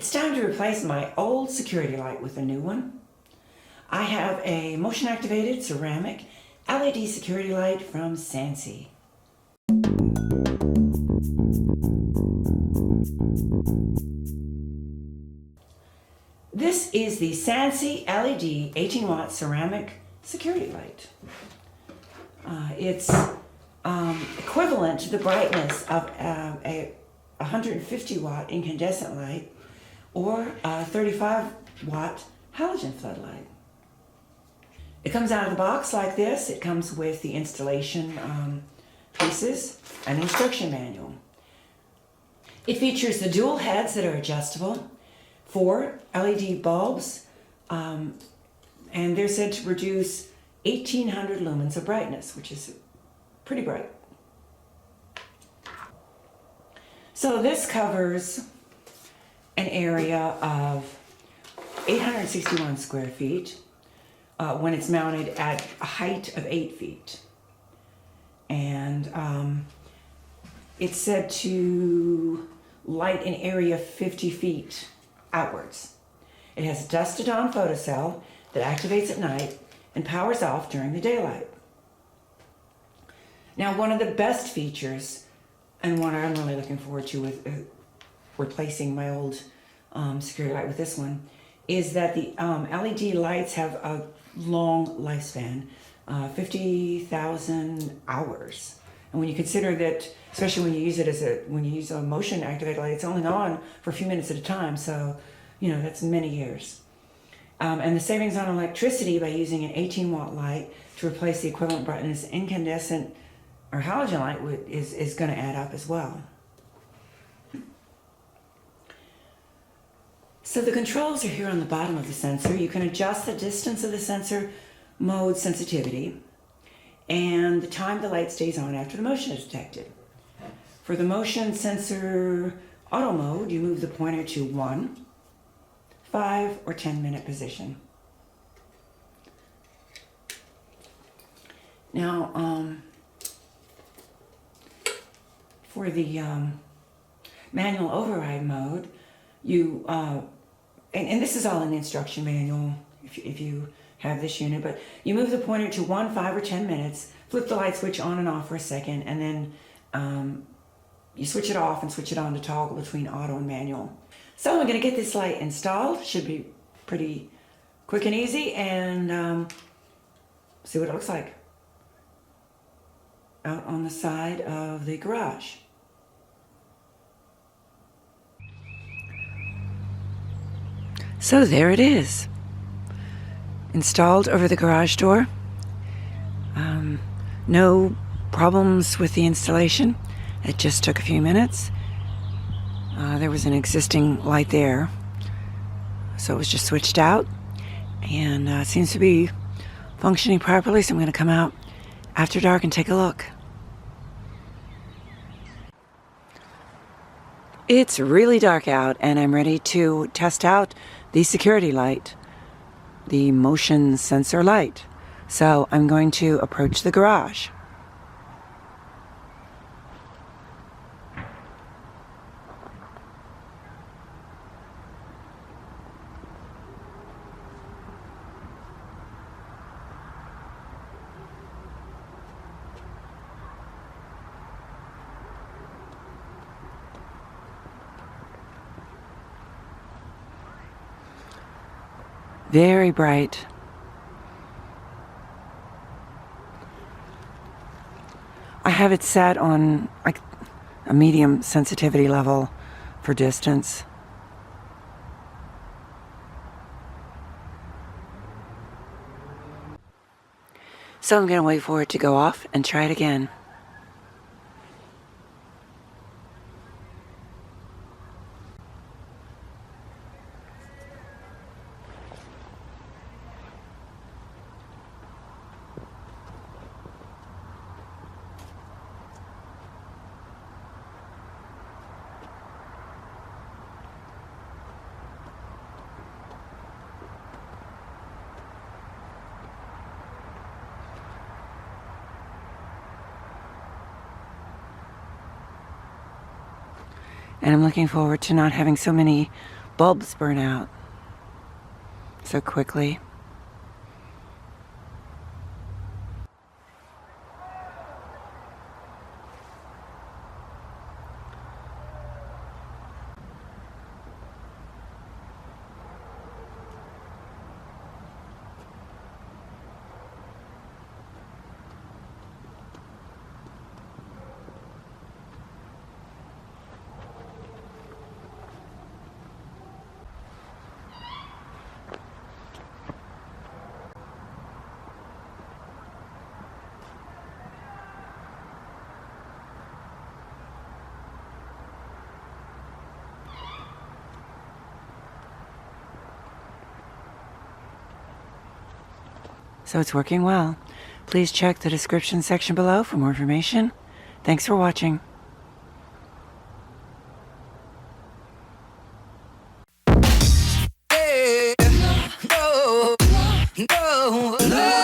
It's time to replace my old security light with a new one. I have a motion-activated ceramic LED security light from Sansi. This is the Sansi LED 18-watt ceramic security light. It's equivalent to the brightness of a 150-watt incandescent light or a 35-watt halogen floodlight. It comes out of the box like this. It comes with the installation pieces and instruction manual. It features the dual heads that are adjustable, 4 LED bulbs, and they're said to produce 1800 lumens of brightness, which is pretty bright. So this covers an area of 861 square feet when it's mounted at a height of 8 feet. And it's said to light an area 50 feet outwards. It has a dusk-to-dawn photocell that activates at night and powers off during the daylight. Now, one of the best features, and one I'm really looking forward to with replacing my old security light with this one, is that the LED lights have a long lifespan, 50,000 hours. And when you consider that, especially when you use it when you use a motion activated light, it's only on for a few minutes at a time. So, that's many years. And the savings on electricity by using an 18-watt light to replace the equivalent brightness incandescent or halogen light is going to add up as well. So the controls are here on the bottom of the sensor. You can adjust the distance of the sensor mode sensitivity and the time the light stays on after the motion is detected. For the motion sensor auto mode, you move the pointer to 1, 5, or 10-minute position. Now, for the manual override mode, you and this is all in the instruction manual if you have this unit, but you move the pointer to 1, 5, or 10 minutes, flip the light switch on and off for a second, and then you switch it off and switch it on to toggle between auto and manual. So I'm going to get this light installed. Should be pretty quick and easy, and see what it looks like out on the side of the garage. So there it is, installed over the garage door. No problems with the installation. It just took a few minutes. There was an existing light there, so it was just switched out, and it seems to be functioning properly, so I'm going to come out after dark and take a look. It's really dark out, and I'm ready to test out the security light, the motion sensor light. So I'm going to approach the garage. Very bright. I have it set on like a medium sensitivity level for distance. So I'm going to wait for it to go off and try it again. And I'm looking forward to not having so many bulbs burn out so quickly. So it's working well. Please check the description section below for more information. Thanks for watching. No, no, no.